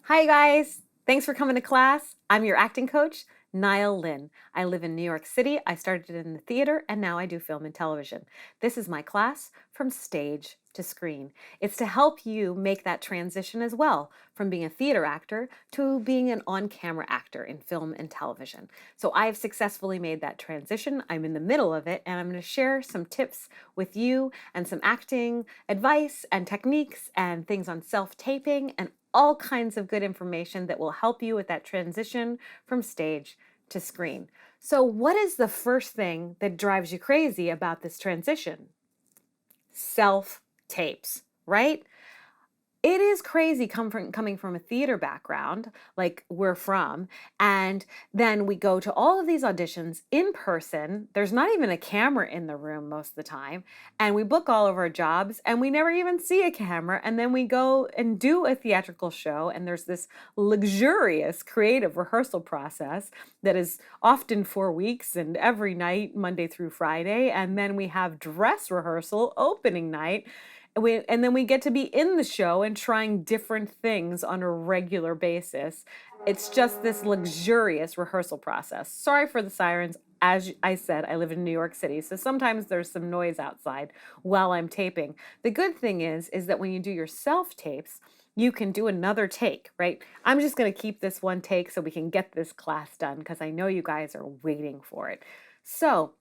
Hi guys, thanks for coming to class. I'm your acting coach, Nyle Lynn. I live in New York City. I started in the theater and now I do film and television. This is my class from stage to screen. It's to help you make that transition as well from being a theater actor to being an on-camera actor in film and television. So I've successfully made that transition. I'm in the middle of it and I'm going to share some tips with you and some acting advice and techniques and things on self-taping and all kinds of good information that will help you with that transition from stage to screen. So what is the first thing that drives you crazy about this transition? Self-tapes, right? It is crazy coming from a theater background, like we're from, and then we go to all of these auditions in person. There's not even a camera in the room most of the time, and we book all of our jobs, and we never even see a camera, and then we go and do a theatrical show, and there's this luxurious creative rehearsal process that is often 4 weeks and every night, Monday through Friday, and then we have dress rehearsal opening night, and then we get to be in the show and trying different things on a regular basis. It's just this luxurious rehearsal process. Sorry for the sirens. As I said, I live in New York City, so sometimes there's some noise outside while I'm taping. The good thing is that when you do your self tapes, you can do another take, right? I'm just going to keep this one take so we can get this class done because I know you guys are waiting for it. So,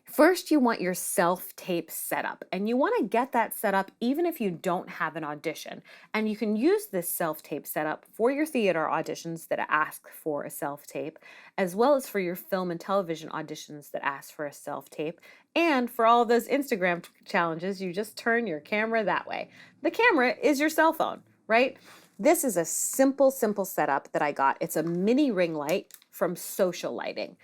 first, you want your self-tape set up, and you want to get that set up even if you don't have an audition. And you can use this self-tape setup for your theater auditions that ask for a self-tape, as well as for your film and television auditions that ask for a self-tape. And for all of those Instagram challenges, you just turn your camera that way. The camera is your cell phone, right? This is a simple setup that I got. It's a mini ring light from Social Lighting.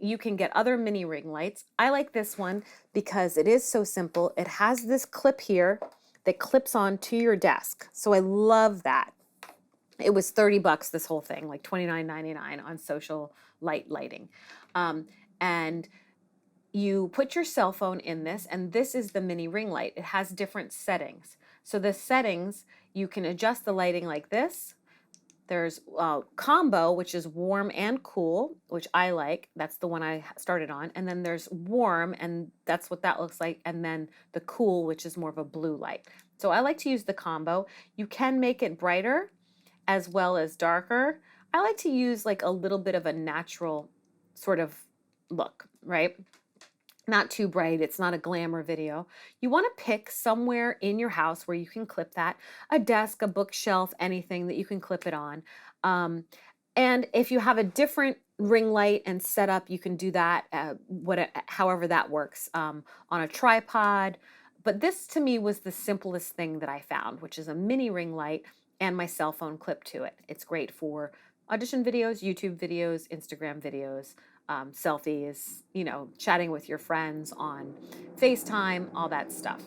You can get other mini ring lights. I like this one because it is so simple. It has this clip here that clips on to your desk. So I love that. It was 30 bucks, this whole thing, like $29.99 on Social Lighting. And you put your cell phone in this, and this is the mini ring light. It has different settings. So the settings, you can adjust the lighting like this. There's combo, which is warm and cool, which I like. That's the one I started on. And then there's warm, and that's what that looks like. And then the cool, which is more of a blue light. So I like to use the combo. You can make it brighter as well as darker. I like to use like a little bit of a natural sort of look, right? Not too bright. It's not a glamour video. You want to pick somewhere in your house where you can clip that, a desk, a bookshelf, anything that you can clip it on. And if you have a different ring light and setup, you can do that, however that works, on a tripod. But this to me was the simplest thing that I found, which is a mini ring light and my cell phone clipped to it. It's great for audition videos, YouTube videos, Instagram videos, selfies, chatting with your friends on FaceTime, all that stuff.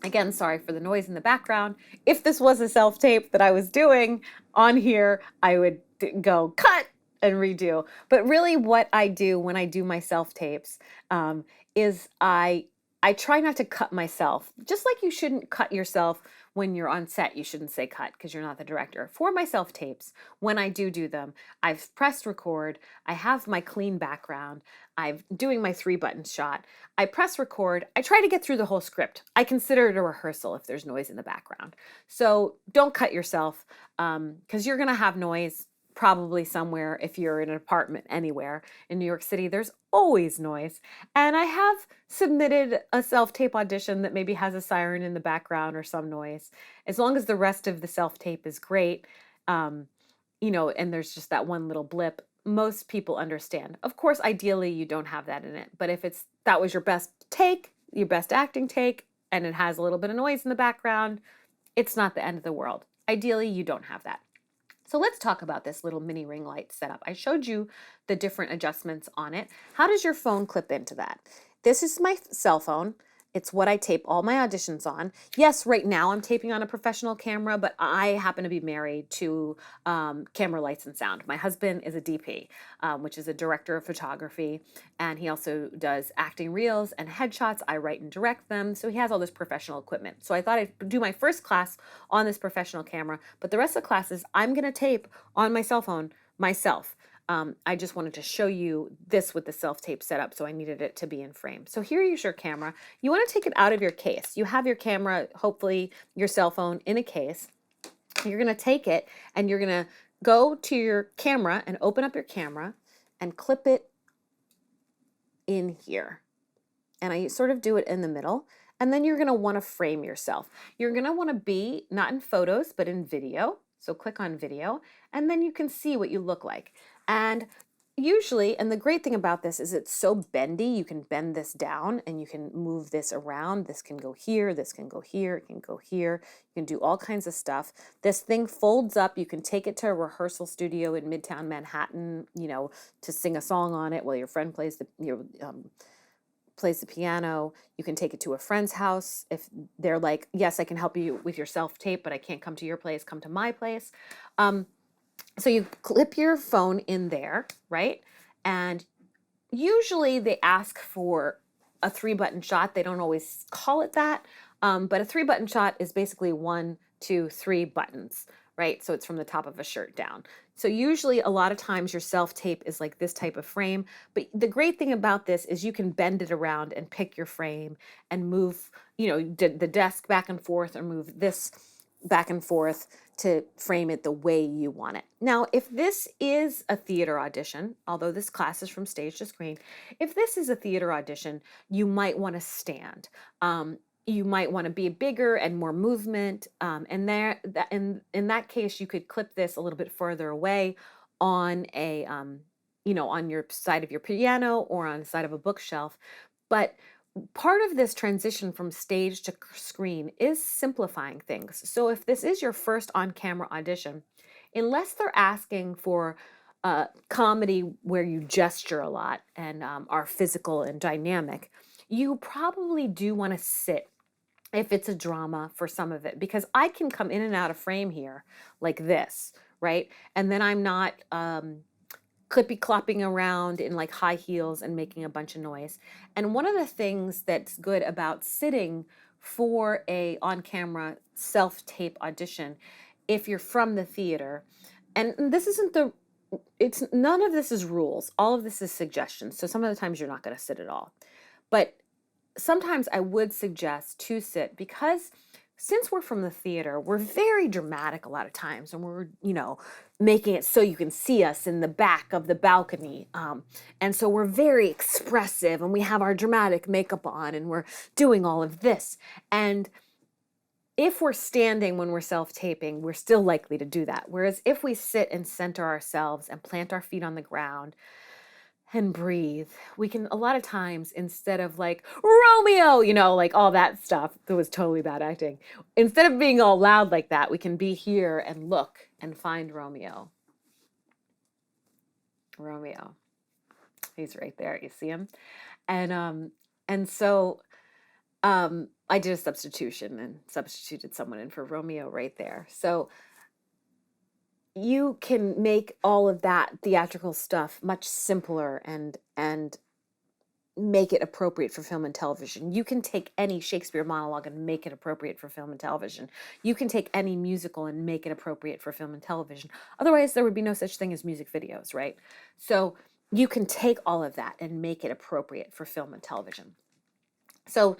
Again, sorry for the noise in the background. If this was a self-tape that I was doing on here, I would go cut and redo. But really what I do when I do my self-tapes is I try not to cut myself. Just like you shouldn't cut yourself when you're on set, you shouldn't say cut because you're not the director. For my self-tapes, when I do them, I've pressed record, I have my clean background, I'm doing my 3-button shot, I press record, I try to get through the whole script. I consider it a rehearsal if there's noise in the background. So don't cut yourself because you're gonna have noise probably somewhere. If you're in an apartment anywhere in New York City, there's always noise. And I have submitted a self-tape audition that maybe has a siren in the background or some noise. As long as the rest of the self-tape is great, and there's just that one little blip, most people understand. Of course, ideally you don't have that in it, but if that was your best take, your best acting take, and it has a little bit of noise in the background, it's not the end of the world. Ideally, you don't have that. So let's talk about this little mini ring light setup. I showed you the different adjustments on it. How does your phone clip into that? This is my cell phone. It's what I tape all my auditions on. Yes, right now I'm taping on a professional camera, but I happen to be married to Camera Lights and Sound. My husband is a DP, which is a director of photography, and he also does acting reels and headshots. I write and direct them, so he has all this professional equipment. So I thought I'd do my first class on this professional camera, but the rest of the classes I'm going to tape on my cell phone myself. I just wanted to show you this with the self-tape setup, so I needed it to be in frame. So here is your camera. You want to take it out of your case. You have your camera, hopefully your cell phone, in a case. You're going to take it and you're going to go to your camera and open up your camera and clip it in here. And I sort of do it in the middle. And then you're going to want to frame yourself. You're going to want to be not in photos, but in video. So click on video, and then you can see what you look like. And usually, and the great thing about this is it's so bendy, you can bend this down and you can move this around. This can go here, this can go here, it can go here. You can do all kinds of stuff. This thing folds up. You can take it to a rehearsal studio in Midtown Manhattan, you know, to sing a song on it while your friend plays the piano. You can take it to a friend's house if they're like, yes, I can help you with your self-tape, but I can't come to your place, come to my place. So you clip your phone in there, right? And usually they ask for a 3-button shot. They don't always call it that, but a 3-button shot is basically 1, 2, 3 buttons, right? So it's from the top of a shirt down. So usually a lot of times your self-tape is like this type of frame, but the great thing about this is you can bend it around and pick your frame and move, you know, the desk back and forth or move this back and forth to frame it the way you want it. Now, if this is a theater audition, although this class is from stage to screen, if this is a theater audition, you might want to stand. You might want to be bigger and more movement. And in that case, you could clip this a little bit further away on a, on your side of your piano or on the side of a bookshelf. But part of this transition from stage to screen is simplifying things. So if this is your first on-camera audition, unless they're asking for comedy where you gesture a lot and are physical and dynamic, you probably do want to sit if it's a drama for some of it, because I can come in and out of frame here like this, right? And then I'm not clippy clopping around in like high heels and making a bunch of noise. And one of the things that's good about sitting for a on-camera self-tape audition, if you're from the theater, and this isn't it's none of this is rules. All of this is suggestions. So some of the times you're not going to sit at all. But sometimes I would suggest to sit, because since we're from the theater, we're very dramatic a lot of times, and we're, making it so you can see us in the back of the balcony. And so we're very expressive, and we have our dramatic makeup on, and we're doing all of this. And if we're standing when we're self-taping, we're still likely to do that. Whereas if we sit and center ourselves and plant our feet on the ground and breathe, we can, a lot of times, instead of like, Romeo, like all that stuff that was totally bad acting, instead of being all loud like that, we can be here and look and find Romeo. He's right there. You see him? And so I did a substitution and substituted someone in for Romeo right there. So you can make all of that theatrical stuff much simpler and make it appropriate for film and television. You can take any Shakespeare monologue and make it appropriate for film and television. You can take any musical and make it appropriate for film and television. Otherwise, there would be no such thing as music videos, right? So you can take all of that and make it appropriate for film and television. So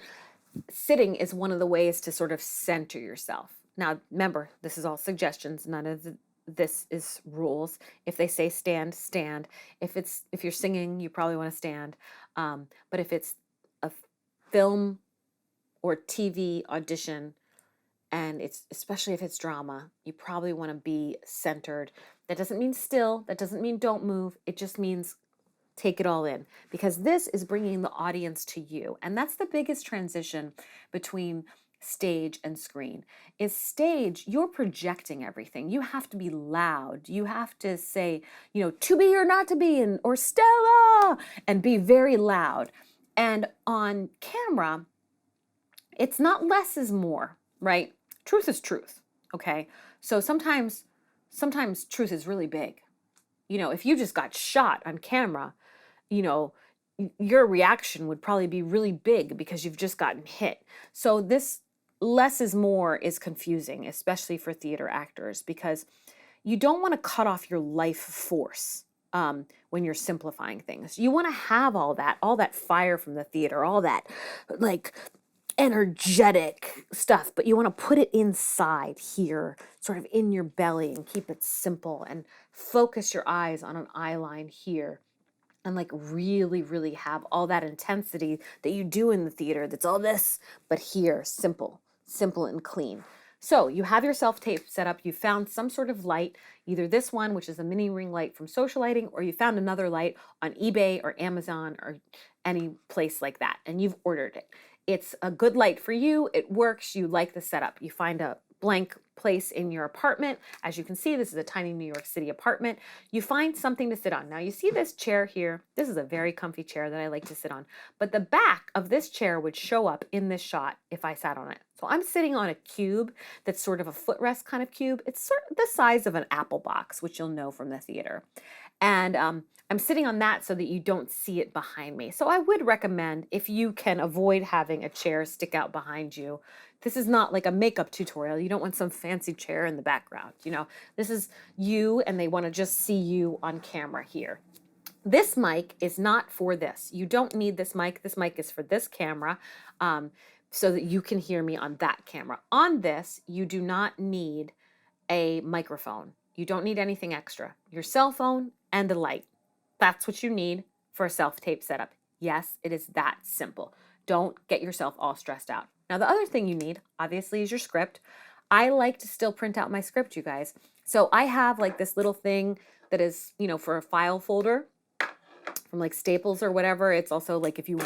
sitting is one of the ways to sort of center yourself. Now, remember, this is all suggestions. None of this is rules. If they say stand, stand. If you're singing, you probably want to stand. But if it's a film or TV audition, and especially if it's drama, you probably want to be centered. That doesn't mean still. That doesn't mean don't move. It just means take it all in, because this is bringing the audience to you. And that's the biggest transition between stage and screen. Is stage, you're projecting everything. You have to be loud. You have to say, to be or not to be, or Stella, and be very loud. And on camera, It's not less is more, right? Truth is truth, okay? So sometimes truth is really big. You know, if you just got shot on camera, you know, your reaction would probably be really big because you've just gotten hit. So this less is more is confusing, especially for theater actors, because you don't want to cut off your life force when you're simplifying things. You want to have all that fire from the theater, all that like energetic stuff, but you want to put it inside here, sort of in your belly, and keep it simple and focus your eyes on an eye line here, and like really, really have all that intensity that you do in the theater. That's all this, but here, simple, simple and clean. So you have your self-tape set up. You found some sort of light, either this one, which is a mini ring light from Social Lighting, or you found another light on eBay or Amazon or any place like that, and you've ordered it. It's a good light for you. It works. You like the setup. You find a blank place in your apartment. As you can see, this is a tiny New York City apartment. You find something to sit on. Now you see this chair here. This is a very comfy chair that I like to sit on, but the back of this chair would show up in this shot if I sat on it. So I'm sitting on a cube that's sort of a footrest kind of cube. It's sort of the size of an apple box, which you'll know from the theater. And I'm sitting on that so that you don't see it behind me. So I would recommend, if you can avoid having a chair stick out behind you, this is not like a makeup tutorial. You don't want some fancy chair in the background. You know, this is you, and they want to just see you on camera here. This mic is not for this. You don't need this mic. This mic is for this camera, so that you can hear me on that camera. On this, you do not need a microphone. You don't need anything extra. Your cell phone and a light. That's what you need for a self-tape setup. Yes, it is that simple. Don't get yourself all stressed out. Now, the other thing you need, obviously, is your script. I like to still print out my script, you guys. So I have like this little thing that is, you know, for a file folder from like Staples or whatever. It's also like if you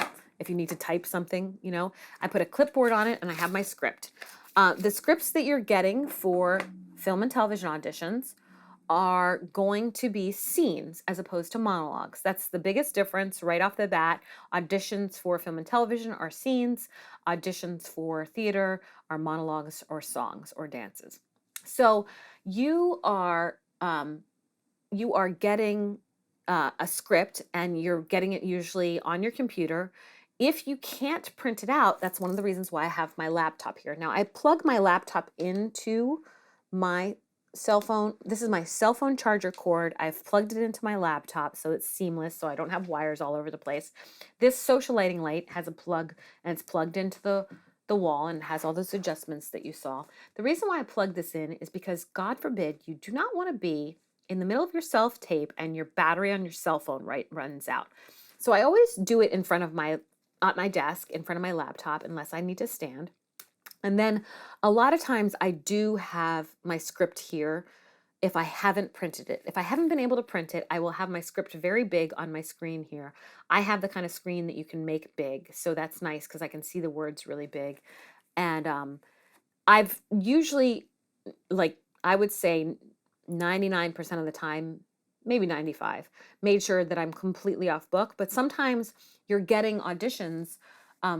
need to type something, you know, I put a clipboard on it and I have my script. The scripts that you're getting for film and television auditions are going to be scenes as opposed to monologues. That's the biggest difference right off the bat. Auditions for film and television are scenes. Auditions for theater are monologues or songs or dances. So you are getting a script, and you're getting it usually on your computer. If you can't print it out, that's one of the reasons why I have my laptop here. Now I plug my laptop into my cell phone. This is my cell phone charger cord. I've plugged it into my laptop so it's seamless, so I don't have wires all over the place. This Social Lighting light has a plug, and it's plugged into the wall and has all those adjustments that you saw. The reason why I plug this in is because, God forbid, you do not want to be in the middle of your self-tape and your battery on your cell phone runs out. So I always do it in front of at my desk, in front of my laptop, unless I need to stand. And then a lot of times I do have my script here if I haven't printed it. If I haven't been able to print it, I will have my script very big on my screen here. I have the kind of screen that you can make big, so that's nice because I can see the words really big. And I've usually, like, I would say 99% of the time, maybe 95, made sure that I'm completely off book. But sometimes you're getting auditions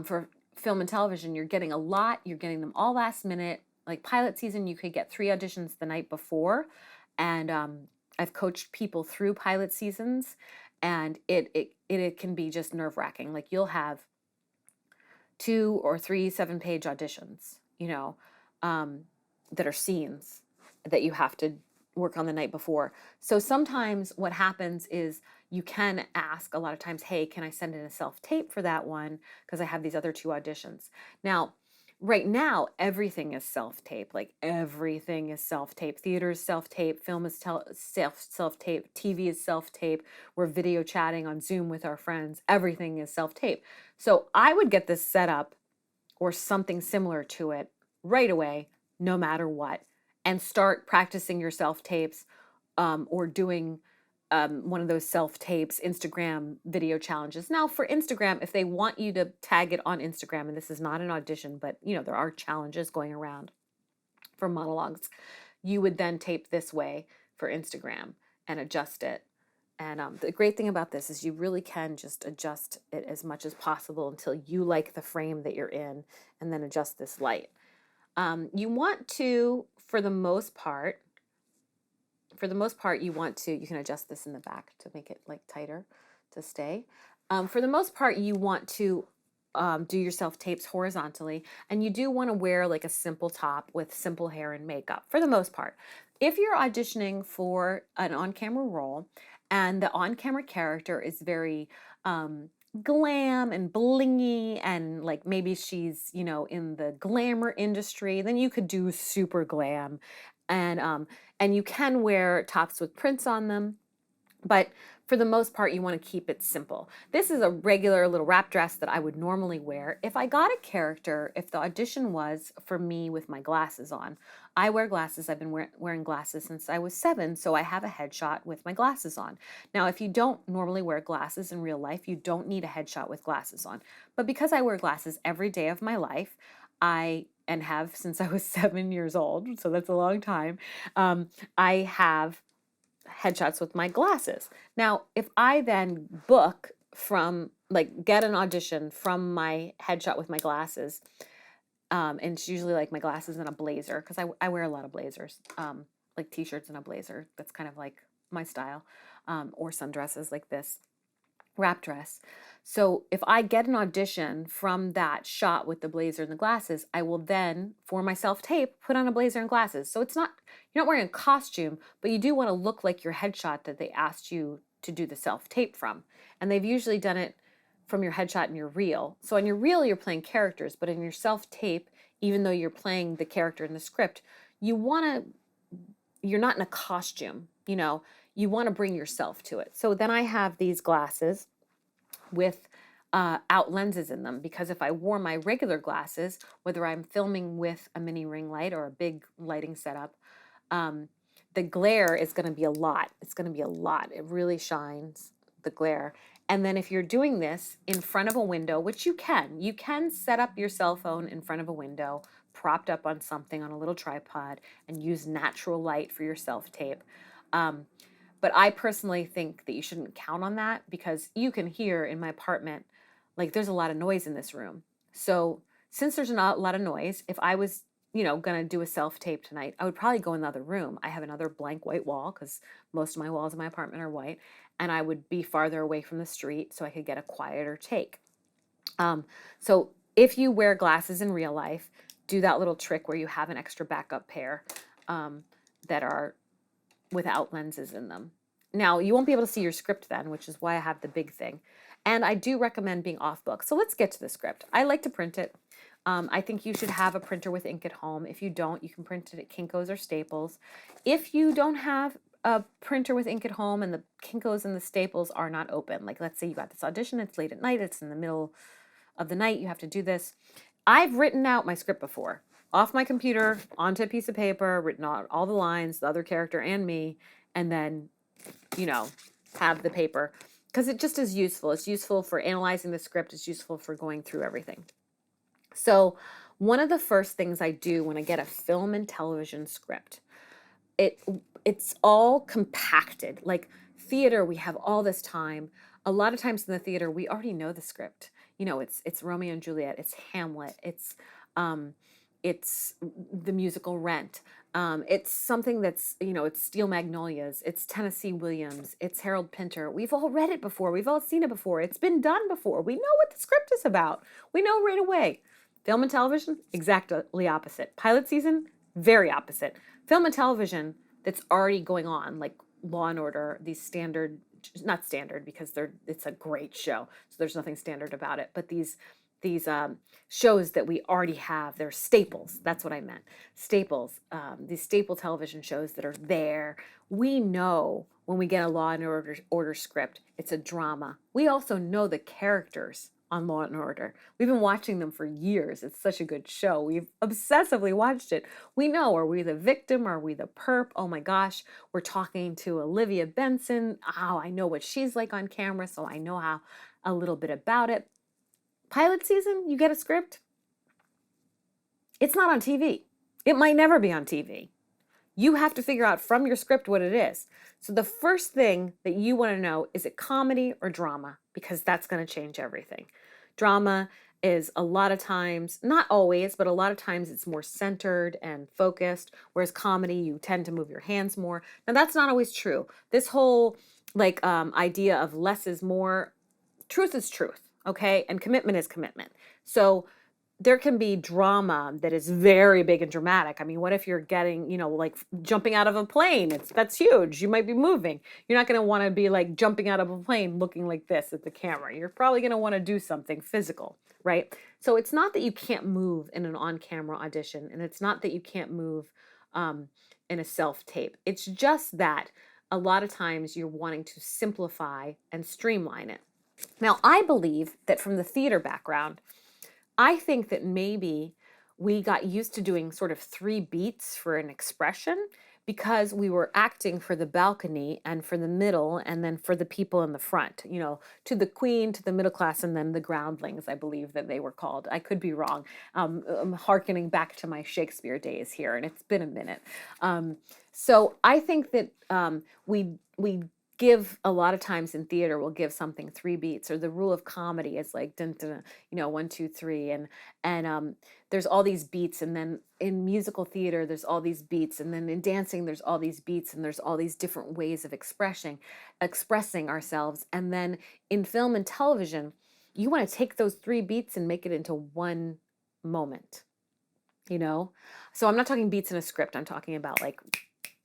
for film and television. You're getting a lot. You're getting them all last minute. Like pilot season, you could get 3 auditions the night before. And I've coached people through pilot seasons, and it can be just nerve-wracking. Like you'll have 2 or 3 7-page auditions, you know, that are scenes that you have to work on the night before. So sometimes what happens is you can ask a lot of times, hey, can I send in a self-tape for that one? Because I have these other 2 auditions. Now, right now, everything is self-tape. Like everything is self-tape. Theater is self-tape. Film is self-tape. TV is self-tape. We're video chatting on Zoom with our friends. Everything is self-tape. So I would get this set up or something similar to it right away, no matter what, and start practicing your self-tapes or doing one of those self-tapes Instagram video challenges. Now for Instagram, if they want you to tag it on Instagram, and this is not an audition, but you know, there are challenges going around for monologues, you would then tape this way for Instagram and adjust it And the great thing about this is you really can just adjust it as much as possible until you like the frame that you're in, and then adjust this light. You want to, you want to, you can adjust this in the back to make it like tighter to stay. For the most part, you want to do your self-tapes horizontally, and you do want to wear like a simple top with simple hair and makeup for the most part. If you're auditioning for an on-camera role and the on-camera character is very glam and blingy, and like maybe she's, you know, in the glamour industry, then you could do super glam. And you can wear tops with prints on them, but for the most part, you want to keep it simple. This is a regular little wrap dress that I would normally wear. If I got a character, if the audition was for me with my glasses on, I wear glasses. I've been wearing glasses since I was 7, so I have a headshot with my glasses on. Now, if you don't normally wear glasses in real life, you don't need a headshot with glasses on. But because I wear glasses every day of my life, and have since I was 7 years old, so that's a long time, I have headshots with my glasses. Now, if I then book from, like, get an audition from my headshot with my glasses, and it's usually like my glasses and a blazer, because I wear a lot of blazers, like t-shirts and a blazer. That's kind of like my style, or sundresses like this wrap dress. So if I get an audition from that shot with the blazer and the glasses, I will then, for my self-tape, put on a blazer and glasses. So it's not, you're not wearing a costume, but you do want to look like your headshot that they asked you to do the self-tape from. And they've usually done it from your headshot and your reel. So on your reel, you're playing characters, but in your self-tape, even though you're playing the character in the script, you're not in a costume, you know, you want to bring yourself to it. So then I have these glasses with out lenses in them, because if I wore my regular glasses, whether I'm filming with a mini ring light or a big lighting setup, the glare is going to be a lot. It's going to be a lot. It really shines, the glare. And then if you're doing this in front of a window, which you can set up your cell phone in front of a window, propped up on something on a little tripod, and use natural light for your self-tape. But I personally think that you shouldn't count on that, because you can hear in my apartment, like, there's a lot of noise in this room. So since there's not a lot of noise, if I was, you know, going to do a self-tape tonight, I would probably go in the other room. I have another blank white wall, because most of my walls in my apartment are white, and I would be farther away from the street so I could get a quieter take. So if you wear glasses in real life, do that little trick where you have an extra backup pair that are without lenses in them. Now, you won't be able to see your script then, which is why I have the big thing. And I do recommend being off book. So let's get to the script. I like to print it. I think you should have a printer with ink at home. If you don't, you can print it at Kinko's or Staples. If you don't have a printer with ink at home and the Kinko's and the Staples are not open, like let's say you got this audition, it's late at night, it's in the middle of the night, you have to do this. I've written out my script before, off my computer, onto a piece of paper, written out all the lines, the other character and me, and then, you know, have the paper, because it just is useful. It's useful for analyzing the script. It's useful for going through everything. So one of the first things I do when I get a film and television script, it's all compacted. Like theater, we have all this time. A lot of times in the theater, we already know the script. You know, it's Romeo and Juliet, it's Hamlet, it's the musical Rent. It's something that's, you know, it's Steel Magnolias, it's Tennessee Williams, it's Harold Pinter. We've all read it before. We've all seen it before. It's been done before. We know what the script is about. We know right away. Film and television, exactly opposite. Pilot season, very opposite. Film and television that's already going on, like Law and Order, these standard, not standard because it's a great show, so there's nothing standard about it, but these shows that we already have, they're staples. That's what I meant. Staples, these staple television shows that are there. We know when we get a Law and Order script, it's a drama. We also know the characters on Law and Order. We've been watching them for years. It's such a good show. We've obsessively watched it. We know, are we the victim? Are we the perp? Oh my gosh, we're talking to Olivia Benson. Oh, I know what she's like on camera, so I know a little bit about it. Pilot season, you get a script. It's not on TV. It might never be on TV. You have to figure out from your script what it is. So the first thing that you want to know, is it comedy or drama? Because that's going to change everything. Drama is a lot of times, not always, but a lot of times it's more centered and focused, whereas comedy, you tend to move your hands more. Now that's not always true. This whole idea of less is more, truth is truth, okay? And commitment is commitment. So there can be drama that is very big and dramatic. I mean, what if you're getting, like jumping out of a plane? That's huge. You might be moving. You're not going to want to be like jumping out of a plane looking like this at the camera. You're probably going to want to do something physical, right? So it's not that you can't move in an on-camera audition, and it's not that you can't move in a self-tape. It's just that a lot of times you're wanting to simplify and streamline it. Now, I believe that from the theater background, I think that maybe we got used to doing sort of 3 beats for an expression because we were acting for the balcony and for the middle and then for the people in the front, to the queen, to the middle class, and then the groundlings, I believe that they were called. I could be wrong. I'm hearkening back to my Shakespeare days here, and it's been a minute. So I think that we give a lot of times in theater, we'll give something 3 beats, or the rule of comedy is like dun, dun, 1, 2, 3, and there's all these beats, and then in musical theater there's all these beats, and then in dancing there's all these beats, and there's all these different ways of expressing ourselves, and then in film and television you want to take those 3 beats and make it into one moment, so I'm not talking beats in a script. I'm talking about like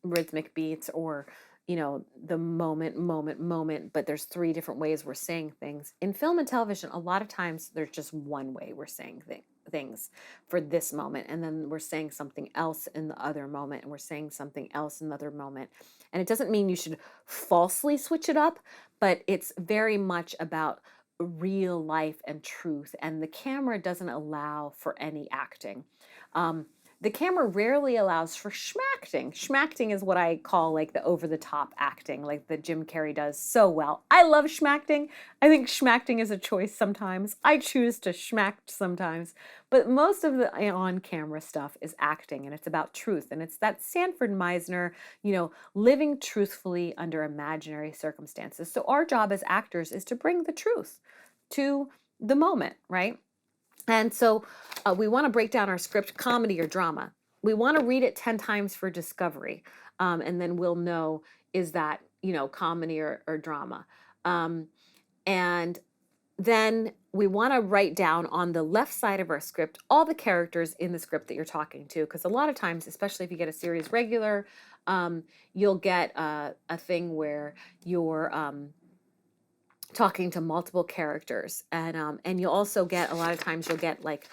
rhythmic beats, or the moment, but there's 3 different ways we're saying things. In film and television, a lot of times there's just one way we're saying things for this moment, and then we're saying something else in the other moment, and we're saying something else in the other moment. And it doesn't mean you should falsely switch it up, but it's very much about real life and truth, and the camera doesn't allow for any acting. The camera rarely allows for schmacting. Schmacting is what I call like the over-the-top acting, like that Jim Carrey does so well. I love schmacting. I think schmacting is a choice sometimes. I choose to schmact sometimes. But most of the on-camera stuff is acting, and it's about truth. And it's that Sanford Meisner, living truthfully under imaginary circumstances. So our job as actors is to bring the truth to the moment, right? And so we want to break down our script, comedy or drama. We want to read it 10 times for discovery. And then we'll know, is that, comedy or drama. And then we want to write down on the left side of our script all the characters in the script that you're talking to. Because a lot of times, especially if you get a series regular, you'll get a thing where you're talking to multiple characters, and you'll also get, a lot of times you'll get like,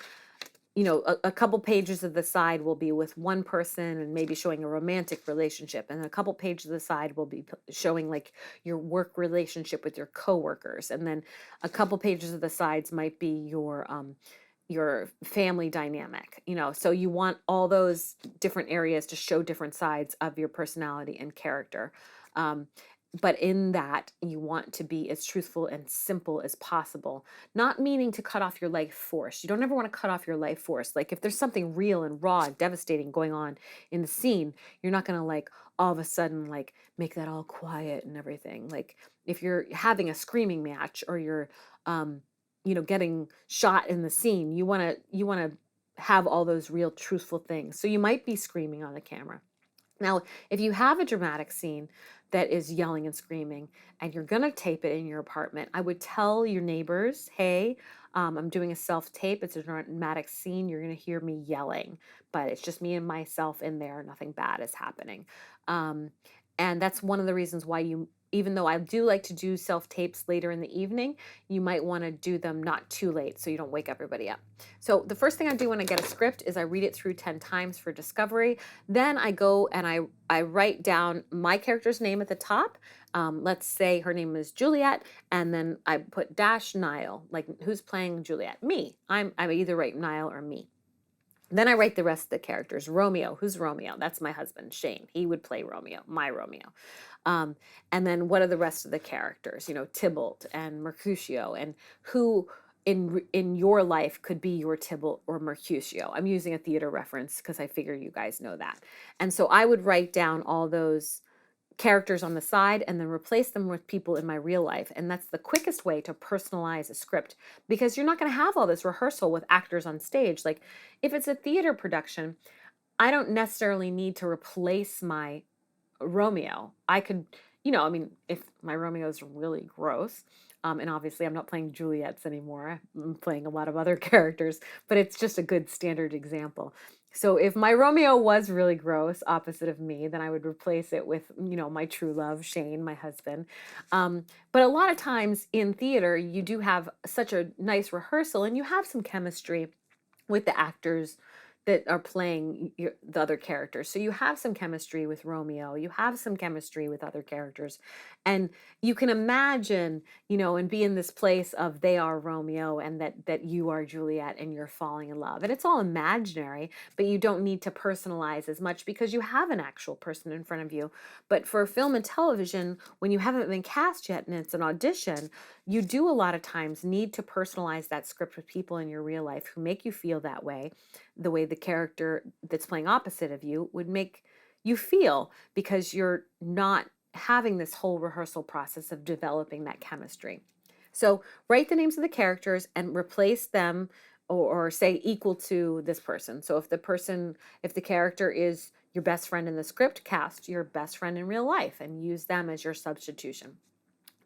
a couple pages of the side will be with one person and maybe showing a romantic relationship, and a couple pages of the side will be showing like your work relationship with your coworkers, and then a couple pages of the sides might be your family dynamic, so you want all those different areas to show different sides of your personality and character. But in that, you want to be as truthful and simple as possible, not meaning to cut off your life force. You don't ever want to cut off your life force. Like if there's something real and raw and devastating going on in the scene, you're not going to like all of a sudden like make that all quiet and everything. Like if you're having a screaming match, or you're getting shot in the scene, you want to have all those real truthful things. So you might be screaming on the camera. Now, if you have a dramatic scene that is yelling and screaming, and you're going to tape it in your apartment, I would tell your neighbors, hey, I'm doing a self-tape. It's a dramatic scene. You're going to hear me yelling, but it's just me and myself in there. Nothing bad is happening. And that's one of the reasons why even though I do like to do self-tapes later in the evening, you might want to do them not too late so you don't wake everybody up. So the first thing I do when I get a script is I read it through 10 times for discovery. Then I go and I write down my character's name at the top. Let's say her name is Juliet, and then I put dash Nyle, like who's playing Juliet? Me. I either write Nyle or me. Then I write the rest of the characters. Romeo, who's Romeo? That's my husband, Shane. He would play Romeo, my Romeo. And then what are the rest of the characters? Tybalt and Mercutio, and who in your life could be your Tybalt or Mercutio. I'm using a theater reference because I figure you guys know that. And so I would write down all those characters on the side and then replace them with people in my real life. And that's the quickest way to personalize a script, because you're not going to have all this rehearsal with actors on stage. Like if it's a theater production, I don't necessarily need to replace my Romeo. I could, I mean, if my Romeo is really gross, and obviously I'm not playing Juliet's anymore, I'm playing a lot of other characters, but it's just a good standard example. So if my Romeo was really gross, opposite of me, then I would replace it with, my true love, Shane, my husband. But a lot of times in theater, you do have such a nice rehearsal and you have some chemistry with the actors that are playing the other characters. So you have some chemistry with Romeo, you have some chemistry with other characters, and you can imagine, and be in this place of they are Romeo and that you are Juliet and you're falling in love. And it's all imaginary, but you don't need to personalize as much because you have an actual person in front of you. But for film and television, when you haven't been cast yet and it's an audition, you do a lot of times need to personalize that script with people in your real life who make you feel that way, the way the character that's playing opposite of you would make you feel, because you're not having this whole rehearsal process of developing that chemistry. So write the names of the characters and replace them, or say equal to this person. So if the character is your best friend in the script, cast your best friend in real life and use them as your substitution.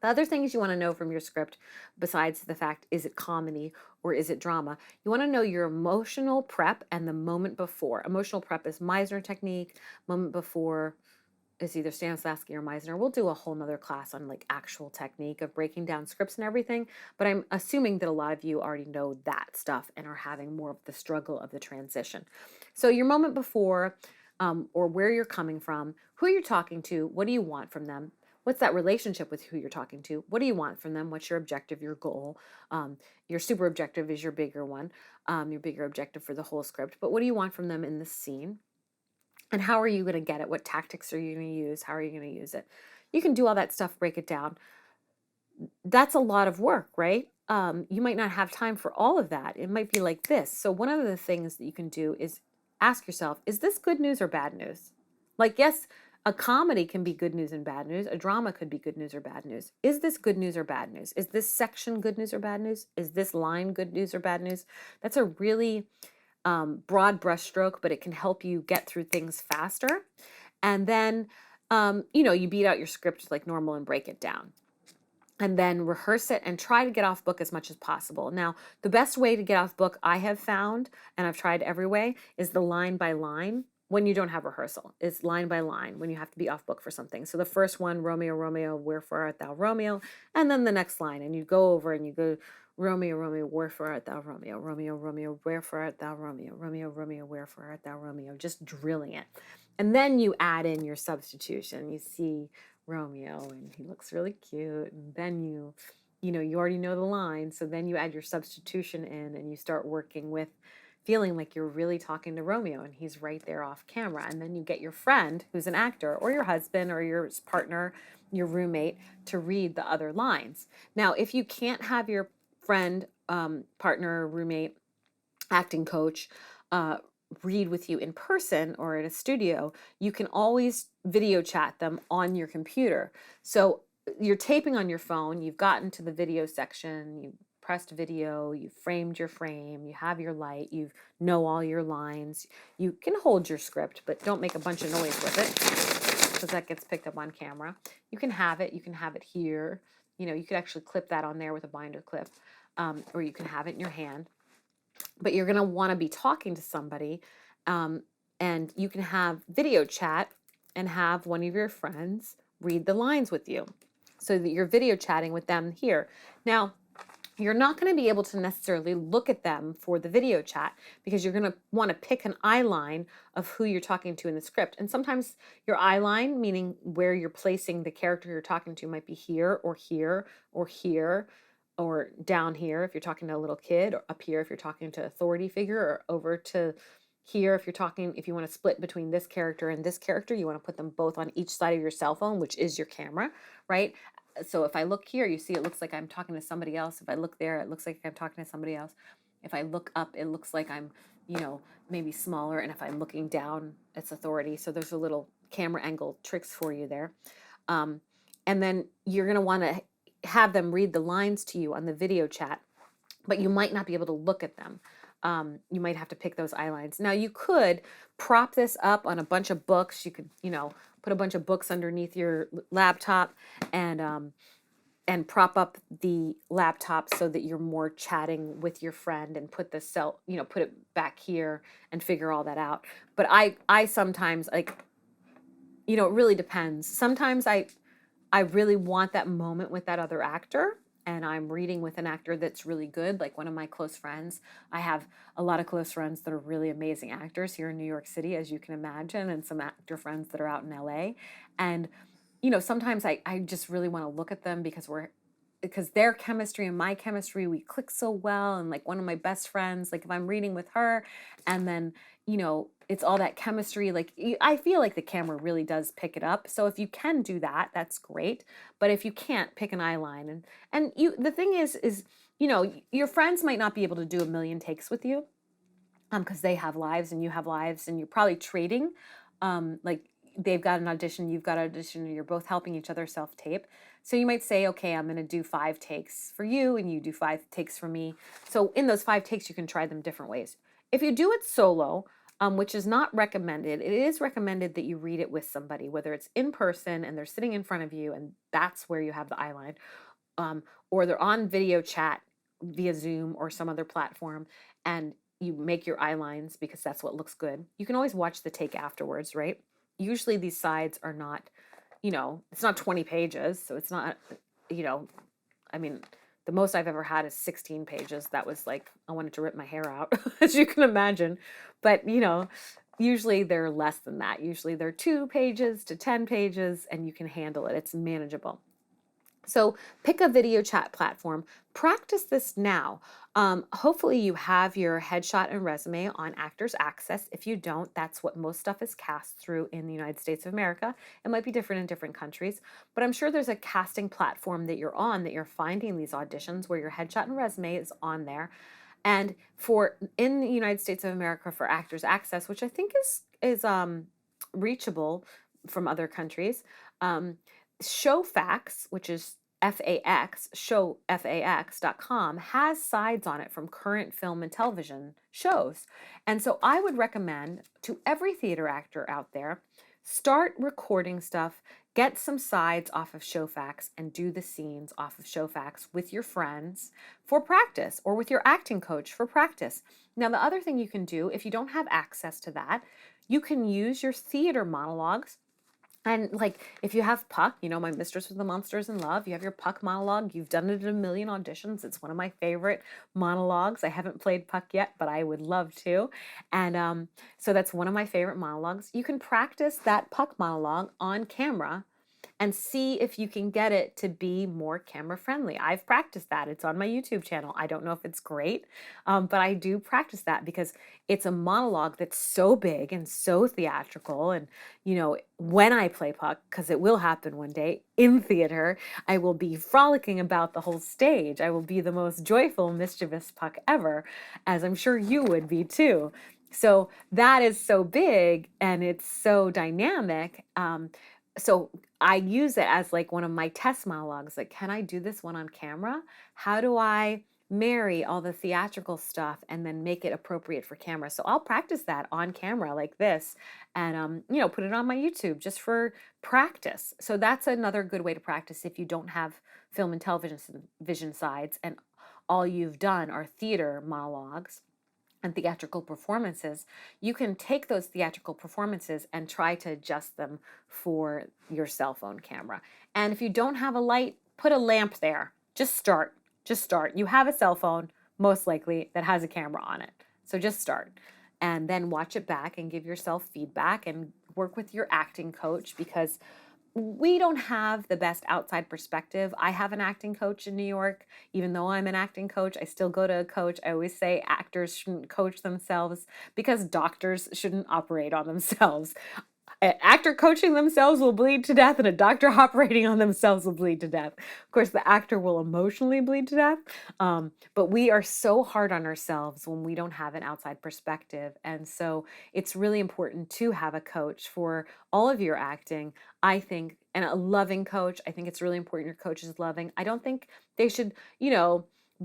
The other things you want to know from your script, besides the fact, is it comedy or is it drama? You want to know your emotional prep and the moment before. Emotional prep is Meisner technique. Moment before is either Stanislavski or Meisner. We'll do a whole nother class on like actual technique of breaking down scripts and everything. But I'm assuming that a lot of you already know that stuff and are having more of the struggle of the transition. So your moment before, or where you're coming from, who you're talking to, what do you want from them? What's that relationship with who you're talking to? What do you want from them? What's your objective, your goal? Your super objective is your bigger one, your bigger objective for the whole script. But what do you want from them in this scene? And how are you going to get it? What tactics are you going to use? How are you going to use it? You can do all that stuff, break it down. That's a lot of work, right? You might not have time for all of that. It might be like this. So one of the things that you can do is ask yourself, is this good news or bad news? Like, yes, a comedy can be good news and bad news. A drama could be good news or bad news. Is this good news or bad news? Is this section good news or bad news? Is this line good news or bad news? That's a really broad brushstroke, but it can help you get through things faster. And then, you beat out your script like normal and break it down. And then rehearse it and try to get off book as much as possible. Now, the best way to get off book I have found, and I've tried every way, is the line by line when you don't have rehearsal. It's line by line when you have to be off book for something. So the first one, Romeo, Romeo, wherefore art thou, Romeo? And then the next line, and you go over and you go, Romeo, Romeo, wherefore art thou, Romeo? Romeo, Romeo, wherefore art thou, Romeo? Romeo, Romeo, wherefore art thou, Romeo? Just drilling it. And then you add in your substitution. You see Romeo and he looks really cute. And then you already know the line. So then you add your substitution in and you start working with feeling like you're really talking to Romeo and he's right there off camera. And then you get your friend who's an actor, or your husband or your partner, your roommate, to read the other lines. Now, if you can't have your friend, partner, roommate, acting coach, read with you in person or at a studio, you can always video chat them on your computer. So you're taping on your phone, you've gotten to the video section, you pressed video, you framed your frame, you have your light, you know all your lines. You can hold your script, but don't make a bunch of noise with it because that gets picked up on camera. You can have it here. You could actually clip that on there with a binder clip, or you can have it in your hand. But you're going to want to be talking to somebody, and you can have video chat and have one of your friends read the lines with you so that you're video chatting with them here. Now, you're not going to be able to necessarily look at them for the video chat because you're going to want to pick an eye line of who you're talking to in the script. And sometimes your eye line, meaning where you're placing the character you're talking to, might be here or here or here, or down here if you're talking to a little kid, or up here if you're talking to an authority figure, or over to here if you want to split between this character and this character, you want to put them both on each side of your cell phone, which is your camera, right? So if I look here, you see it looks like I'm talking to somebody else. If I look there, it looks like I'm talking to somebody else. If I look up, it looks like I'm, maybe smaller. And if I'm looking down, it's authority. So there's a little camera angle tricks for you there. Um, and then you're going to want to have them read the lines to you on the video chat, but you might not be able to look at them. You might have to pick those eye lines. Now you could prop this up on a bunch of books. You could, put a bunch of books underneath your laptop and prop up the laptop so that you're more chatting with your friend, and put the put it back here and figure all that out. But I sometimes like, it really depends. Sometimes I really want that moment with that other actor, and I'm reading with an actor that's really good, like one of my close friends. I have a lot of close friends that are really amazing actors here in New York City, as you can imagine, and some actor friends that are out in LA. And, sometimes I just really want to look at them because their chemistry and my chemistry, we click so well. And like one of my best friends, like if I'm reading with her and then, it's all that chemistry, like I feel like the camera really does pick it up. So if you can do that, that's great. But if you can't, pick an eye line. The thing is, your friends might not be able to do a million takes with you, because they have lives and you have lives, and you're probably trading. Like they've got an audition, you've got an audition, and you're both helping each other self-tape. So you might say, okay, I'm going to do 5 takes for you, and you do 5 takes for me. So in those 5 takes, you can try them different ways. If you do it solo, which is not recommended, it is recommended that you read it with somebody, whether it's in person and they're sitting in front of you, and that's where you have the eye line, or they're on video chat via Zoom or some other platform, and you make your eye lines because that's what looks good. You can always watch the take afterwards, right? Usually these sides are not, it's not 20 pages. So it's not, I mean, the most I've ever had is 16 pages. That was like, I wanted to rip my hair out, as you can imagine. But, usually they're less than that. Usually they're 2 pages to 10 pages, and you can handle it. It's manageable. So pick a video chat platform. Practice this now. Hopefully you have your headshot and resume on Actors Access. If you don't, that's what most stuff is cast through in the United States of America. It might be different in different countries, but I'm sure there's a casting platform that you're on that you're finding these auditions where your headshot and resume is on there. And in the United States of America for Actors Access, which I think is reachable from other countries, Showfax, which is FAX, showfax.com, has sides on it from current film and television shows. And so I would recommend to every theater actor out there, start recording stuff, get some sides off of Showfax, and do the scenes off of Showfax with your friends for practice, or with your acting coach for practice. Now, the other thing you can do, if you don't have access to that, you can use your theater monologues. And like, if you have Puck, My Mistress with the Monsters in Love, you have your Puck monologue. You've done it in a million auditions. It's one of my favorite monologues. I haven't played Puck yet, but I would love to. And so that's one of my favorite monologues. You can practice that Puck monologue on camera and see if you can get it to be more camera friendly. I've practiced that. It's on my YouTube channel. I don't know if it's great, but I do practice that because it's a monologue that's so big and so theatrical. And, when I play Puck, because it will happen one day in theater, I will be frolicking about the whole stage. I will be the most joyful, mischievous Puck ever, as I'm sure you would be too. So that is so big and it's so dynamic. So I use it as like one of my test monologues. Like, can I do this one on camera? How do I marry all the theatrical stuff and then make it appropriate for camera? So I'll practice that on camera like this, and put it on my YouTube just for practice. So that's another good way to practice if you don't have film and television vision sides and all you've done are theater monologues and theatrical performances. You can take those theatrical performances and try to adjust them for your cell phone camera. And if you don't have a light, put a lamp there. Just start. You have a cell phone, most likely, that has a camera on it. So just start. And then watch it back and give yourself feedback and work with your acting coach, because we don't have the best outside perspective. I have an acting coach in New York. Even though I'm an acting coach, I still go to a coach. I always say actors shouldn't coach themselves because doctors shouldn't operate on themselves. An actor coaching themselves will bleed to death, and a doctor operating on themselves will bleed to death. Of course, the actor will emotionally bleed to death, but we are so hard on ourselves when we don't have an outside perspective. And so it's really important to have a coach for all of your acting, I think, and a loving coach. I think it's really important your coach is loving. I don't think they should,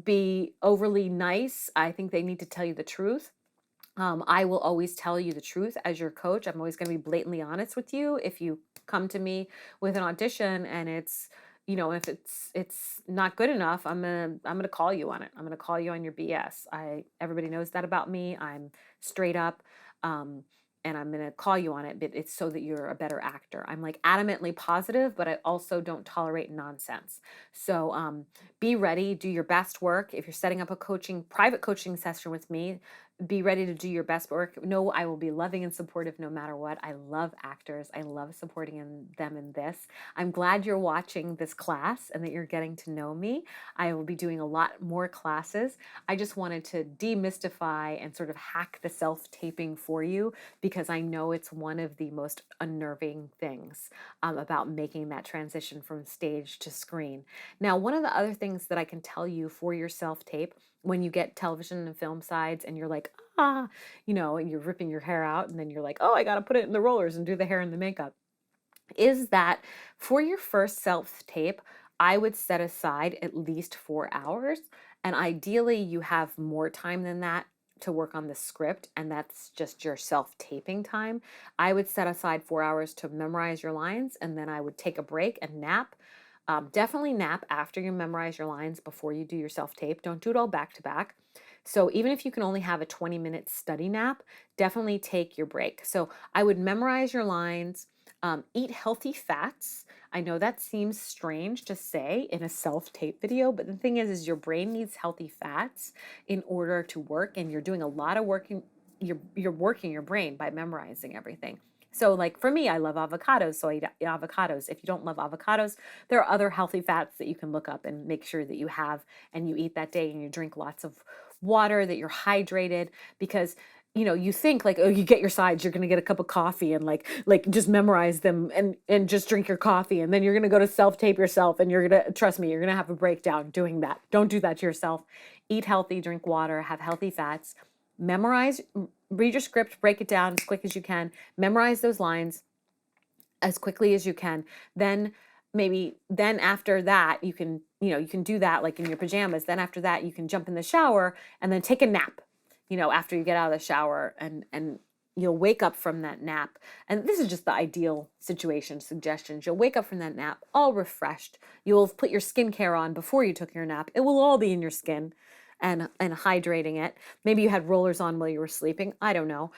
be overly nice. I think they need to tell you the truth. I will always tell you the truth as your coach. I'm always going to be blatantly honest with you. If you come to me with an audition and it's, if it's not good enough, I'm gonna call you on it. I'm gonna call you on your BS. Everybody knows that about me. I'm straight up. Um, and I'm going to call you on it, but it's so that you're a better actor. I'm like adamantly positive, but I also don't tolerate nonsense. So be ready, do your best work. If you're setting up a private coaching session with me, be ready to do your best work. No, I will be loving and supportive no matter what. I love actors. I love supporting them in this. I'm glad you're watching this class and that you're getting to know me. I will be doing a lot more classes. I just wanted to demystify and sort of hack the self-taping for you because I know it's one of the most unnerving things about making that transition from stage to screen. Now, one of the other things that I can tell you for your self-tape, when you get television and film sides and you're like, and you're ripping your hair out and then you're like, oh, I got to put it in the rollers and do the hair and the makeup, is that for your first self-tape, I would set aside at least 4 hours. And ideally, you have more time than that to work on the script, and that's just your self-taping time. I would set aside 4 hours to memorize your lines, and then I would take a break and nap. Definitely nap after you memorize your lines before you do your self-tape. Don't do it all back to back. So even if you can only have a 20-minute study nap, definitely take your break. So I would memorize your lines, eat healthy fats. I know that seems strange to say in a self-tape video, but the thing is your brain needs healthy fats in order to work, and you're doing a lot of working. You're working your brain by memorizing everything. So like for me, I love avocados, so I eat avocados. If you don't love avocados, there are other healthy fats that you can look up and make sure that you have and you eat that day, and you drink lots of water, that you're hydrated, because you think like, oh, you get your sides, you're going to get a cup of coffee and like just memorize them and just drink your coffee, and then you're going to go to self-tape yourself, and you're going to, trust me, you're going to have a breakdown doing that. Don't do that to yourself. Eat healthy, drink water, have healthy fats, memorize, read your script, break it down as quick as you can, memorize those lines as quickly as you can. Then after that, you can do that like in your pajamas. Then after that, you can jump in the shower and then take a nap, after you get out of the shower, and you'll wake up from that nap. And this is just the ideal situation, suggestions. You'll wake up from that nap all refreshed. You'll put your skincare on before you took your nap. It will all be in your skin and hydrating it. Maybe you had rollers on while you were sleeping. I don't know.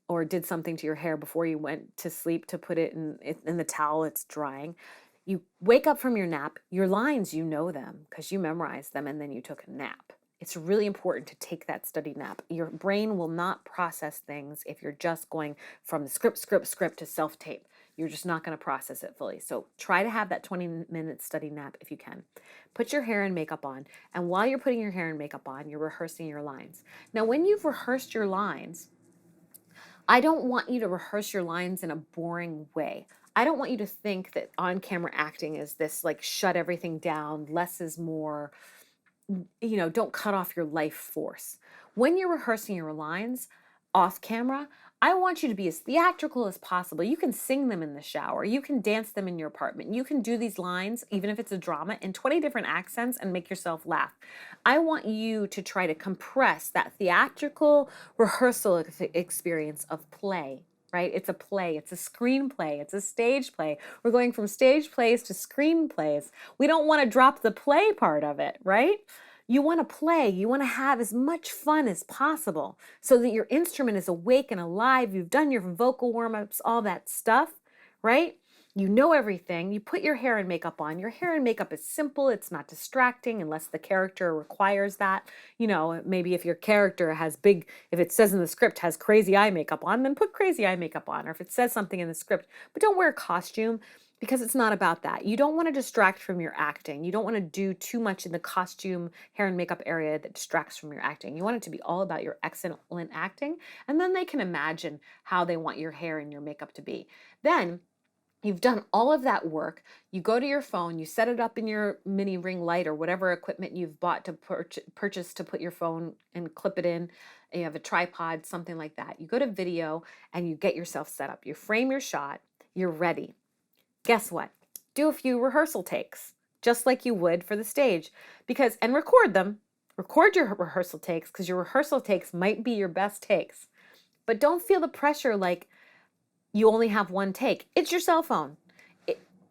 Or did something to your hair before you went to sleep to put it in the towel. It's drying. You wake up from your nap, your lines, you know them because you memorized them, and then you took a nap. It's really important to take that study nap. Your brain will not process things if you're just going from the script to self-tape. You're just not going to process it fully. So try to have that 20-minute study nap if you can. Put your hair and makeup on, and while you're putting your hair and makeup on, you're rehearsing your lines. Now, when you've rehearsed your lines, I don't want you to rehearse your lines in a boring way. I don't want you to think that on-camera acting is this like shut everything down, less is more, don't cut off your life force. When you're rehearsing your lines off camera, I want you to be as theatrical as possible. You can sing them in the shower. You can dance them in your apartment. You can do these lines, even if it's a drama, in 20 different accents and make yourself laugh. I want you to try to compress that theatrical rehearsal experience of play, right? It's a play, it's a screenplay, it's a stage play. We're going from stage plays to screenplays. We don't want to drop the play part of it, right? You want to play, you want to have as much fun as possible so that your instrument is awake and alive. You've done your vocal warm-ups, all that stuff, right? You know everything. You put your hair and makeup on. Your hair and makeup is simple. It's not distracting unless the character requires that. Maybe if your character if it says in the script has crazy eye makeup on, then put crazy eye makeup on. Or if it says something in the script, but don't wear a costume, because it's not about that. You don't want to distract from your acting. You don't want to do too much in the costume, hair, and makeup area that distracts from your acting. You want it to be all about your excellent acting, and then they can imagine how they want your hair and your makeup to be. Then you've done all of that work. You go to your phone, you set it up in your mini ring light or whatever equipment you've bought to purchase to put your phone and clip it in. And you have a tripod, something like that. You go to video and you get yourself set up. You frame your shot, you're ready. Guess what? Do a few rehearsal takes, just like you would for the stage, and record them. Record your rehearsal takes, because your rehearsal takes might be your best takes. But don't feel the pressure like you only have one take. It's your cell phone.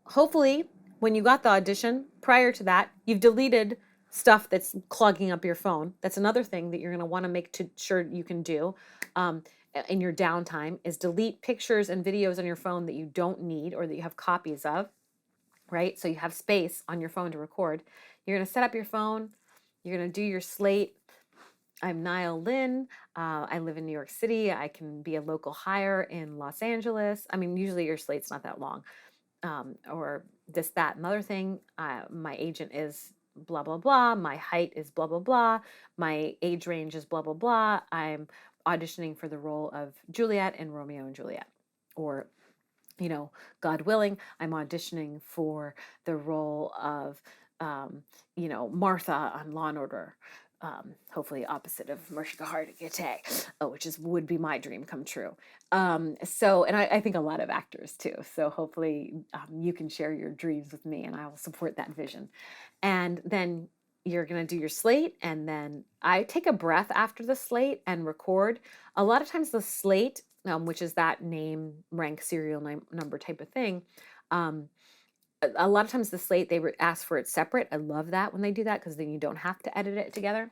Hopefully, when you got the audition, prior to that, you've deleted stuff that's clogging up your phone. That's another thing that you're going to want to make sure you can do in your downtime, is delete pictures and videos on your phone that you don't need or that you have copies of, right? So you have space on your phone to record. You're going to set up your phone. You're going to do your slate. I'm Nyle Lynn. I live in New York City. I can be a local hire in Los Angeles. I mean, usually your slate's not that long. Or this, that, another thing. My agent is blah, blah, blah. My height is blah, blah, blah. My age range is blah, blah, blah. I'm auditioning for the role of Juliet in Romeo and Juliet. Or, God willing, I'm auditioning for the role of, Martha on Law and Order. Hopefully opposite of Marshika Hargitay, which would be my dream come true. And I think a lot of actors too. So hopefully you can share your dreams with me and I will support that vision. And then you're going to do your slate, and then I take a breath after the slate and record. A lot of times the slate, which is that name, rank, serial number type of thing, a lot of times the slate, they ask for it separate. I love that when they do that, because then you don't have to edit it together.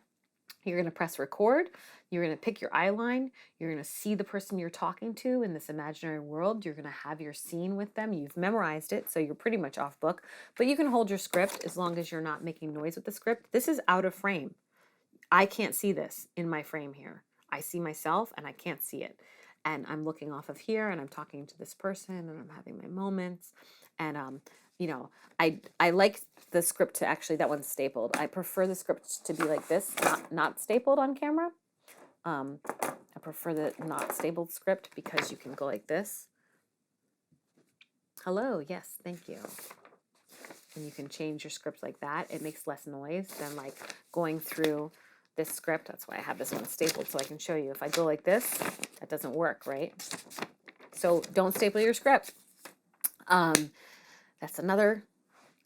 You're going to press record. You're going to pick your eye line. You're going to see the person you're talking to in this imaginary world. You're going to have your scene with them. You've memorized it, so you're pretty much off book. But you can hold your script as long as you're not making noise with the script. This is out of frame. I can't see this in my frame here. I see myself and I can't see it. And I'm looking off of here and I'm talking to this person and I'm having my moments. And I like the script to actually, that one's stapled. I prefer the script to be like this, not stapled on camera. I prefer the not stapled script because you can go like this. Hello, yes, thank you. And you can change your script like that. It makes less noise than like going through this script. That's why I have this one stapled, so I can show you. If I go like this, that doesn't work, right? So don't staple your script. That's another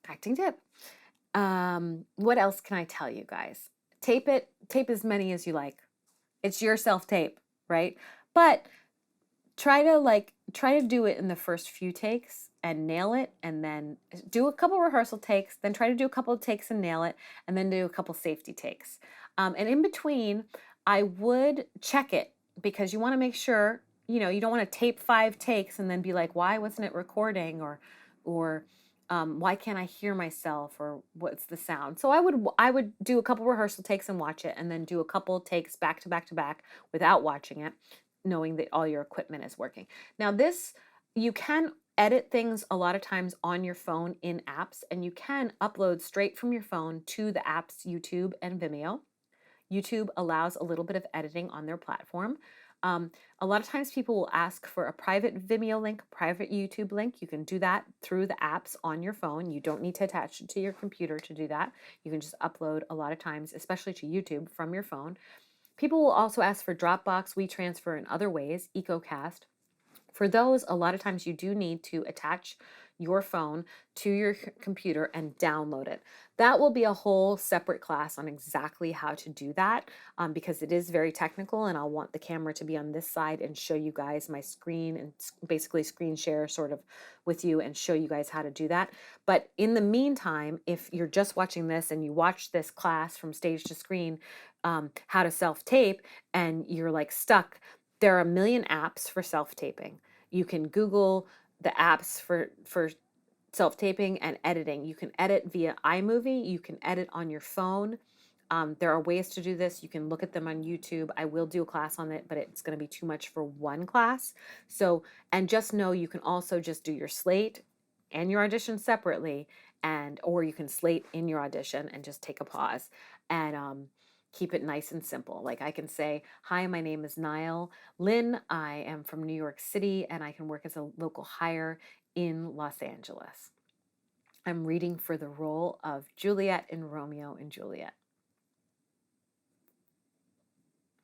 acting tip. What else can I tell you guys? Tape as many as you like. It's your self-tape, right? But try to do it in the first few takes and nail it, and then do a couple rehearsal takes, then try to do a couple of takes and nail it, and then do a couple safety takes. And in between, I would check it, because you want to make sure, you don't want to tape 5 takes and then be like, why wasn't it recording? Or why can't I hear myself? Or what's the sound? So I would do a couple rehearsal takes and watch it, and then do a couple takes back to back to back without watching it, knowing that all your equipment is working. Now you can edit things a lot of times on your phone in apps, and you can upload straight from your phone to the apps YouTube and Vimeo. YouTube allows a little bit of editing on their platform. A lot of times people will ask for a private Vimeo link, private YouTube link. You can do that through the apps on your phone. You don't need to attach it to your computer to do that. You can just upload a lot of times, especially to YouTube, from your phone. People will also ask for Dropbox, WeTransfer, and other ways, EcoCast. For those, a lot of times you do need to attach your phone to your computer and download it. That will be a whole separate class on exactly how to do that, because it is very technical, and I'll want the camera to be on this side and show you guys my screen and basically screen share sort of with you and show you guys how to do that. But in the meantime, if you're just watching this and you watch this class from stage to screen, how to self-tape, and you're like stuck, there are a million apps for self-taping. You can Google the apps for self-taping and editing. You can edit via iMovie. You can edit on your phone. There are ways to do this. You can look at them on YouTube. I will do a class on it, but it's going to be too much for one class. So, and just know you can also just do your slate and your audition separately, and or you can slate in your audition and just take a pause and keep it nice and simple. Like I can say, "Hi, my name is Nyle Lynn. I am from New York City and I can work as a local hire in Los Angeles. I'm reading for the role of Juliet in Romeo and Juliet."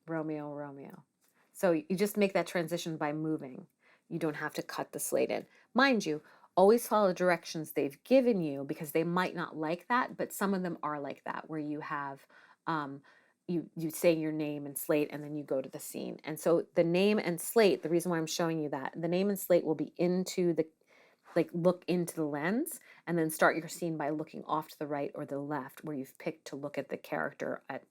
Romeo, Romeo. So you just make that transition by moving. You don't have to cut the slate in. Mind you, always follow directions they've given you because they might not like that, but some of them are like that, where you have um, you say your name and slate and then you go to the scene. And so the name and slate, the reason why I'm showing you that, the name and slate will be into the look into the lens and then start your scene by looking off to the right or the left where you've picked to look at the character at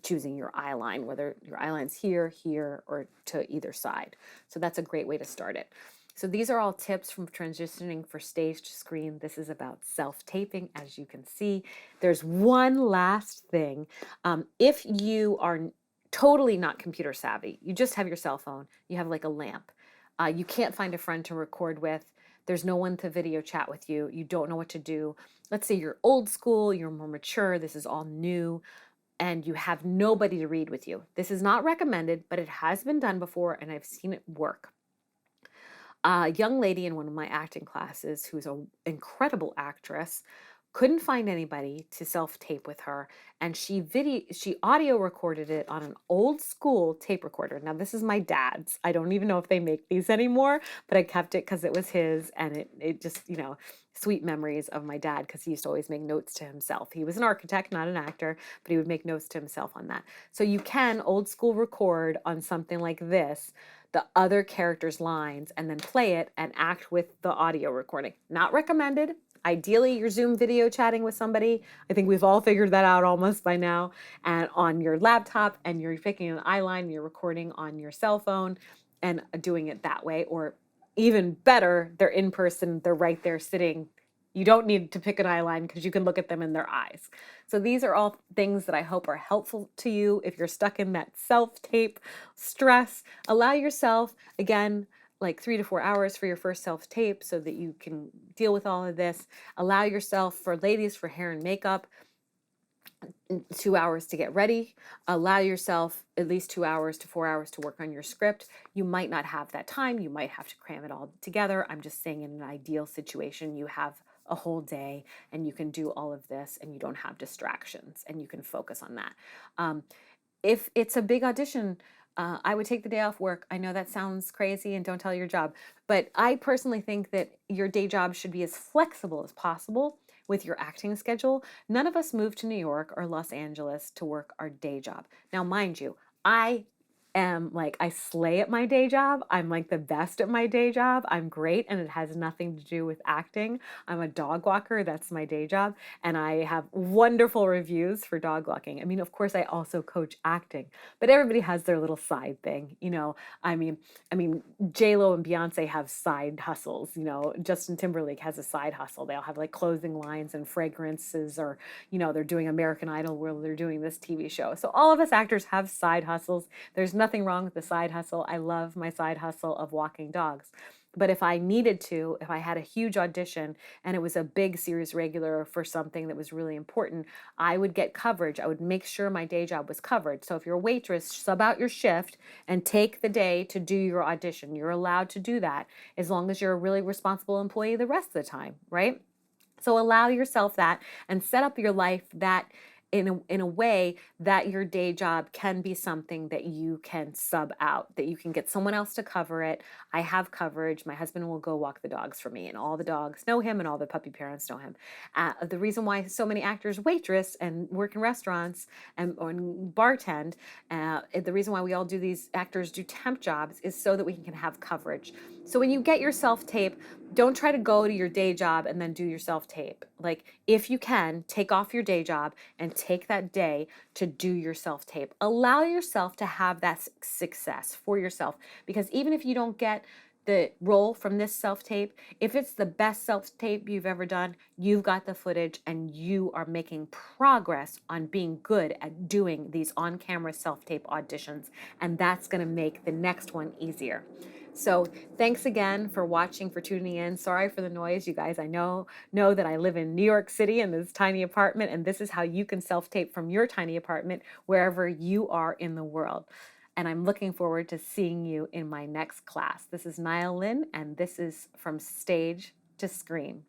choosing your eye line, whether your eye line's here, here, or to either side. So that's a great way to start it. So these are all tips from transitioning for stage to screen. This is about self-taping, as you can see. There's one last thing. If you are totally not computer savvy, you just have your cell phone, you have like a lamp, you can't find a friend to record with, there's no one to video chat with you, you don't know what to do. Let's say you're old school, you're more mature, this is all new, and you have nobody to read with you. This is not recommended, but it has been done before and I've seen it work. A young lady in one of my acting classes who's an incredible actress couldn't find anybody to self-tape with her, and she audio recorded it on an old school tape recorder. Now this is my dad's. I don't even know if they make these anymore, but I kept it because it was his, and it just, sweet memories of my dad, because he used to always make notes to himself. He was an architect, not an actor, but he would make notes to himself on that. So you can old school record on something like this the other character's lines and then play it and act with the audio recording. Not recommended. Ideally, you're Zoom video chatting with somebody. I think we've all figured that out almost by now. And on your laptop, and you're picking an eye line, you're recording on your cell phone and doing it that way. Or even better, they're in person, they're right there sitting. You don't need to pick an eye line because you can look at them in their eyes. So these are all things that I hope are helpful to you if you're stuck in that self-tape stress. Allow yourself, again, like 3 to 4 hours for your first self-tape so that you can deal with all of this. Allow yourself, for ladies, for hair and makeup, 2 hours to get ready. Allow yourself at least 2 hours to 4 hours to work on your script. You might not have that time. You might have to cram it all together. I'm just saying, in an ideal situation, you have a whole day and you can do all of this and you don't have distractions and you can focus on that. If it's a big audition, I would take the day off work. I know that sounds crazy, and don't tell your job, but I personally think that your day job should be as flexible as possible with your acting schedule. None of us moved to New York or Los Angeles to work our day job. Now, mind you, I slay at my day job. I'm like the best at my day job. I'm great, and it has nothing to do with acting. I'm a dog walker. That's my day job. And I have wonderful reviews for dog walking. I mean, of course, I also coach acting, but everybody has their little side thing, I mean, J-Lo and Beyonce have side hustles, Justin Timberlake has a side hustle. They'll have like clothing lines and fragrances, or, they're doing American Idol where they're doing this TV show. So all of us actors have side hustles. There's nothing wrong with the side hustle. I love my side hustle of walking dogs. But if I needed to, if I had a huge audition and it was a big series regular for something that was really important, I would get coverage. I would make sure my day job was covered. So if you're a waitress, sub out your shift and take the day to do your audition. You're allowed to do that as long as you're a really responsible employee the rest of the time, right? So allow yourself that and set up your life that in a way that your day job can be something that you can sub out, that you can get someone else to cover it. I have coverage. My husband will go walk the dogs for me, and all the dogs know him and all the puppy parents know him. The reason why so many actors waitress and work in restaurants or bartend, the reason why we all do these actors do temp jobs is so that we can have coverage. So when you get your self-tape, don't try to go to your day job and then do your self-tape. Like, if you can, take off your day job and take that day to do your self-tape. Allow yourself to have that success for yourself, because even if you don't get the role from this self-tape, if it's the best self-tape you've ever done, you've got the footage and you are making progress on being good at doing these on-camera self-tape auditions, and that's going to make the next one easier. So thanks again for watching, for tuning in. Sorry for the noise, you guys. I know that I live in New York City in this tiny apartment, and this is how you can self-tape from your tiny apartment wherever you are in the world. And I'm looking forward to seeing you in my next class. This is Nyle Lynn, and this is From Stage to Screen.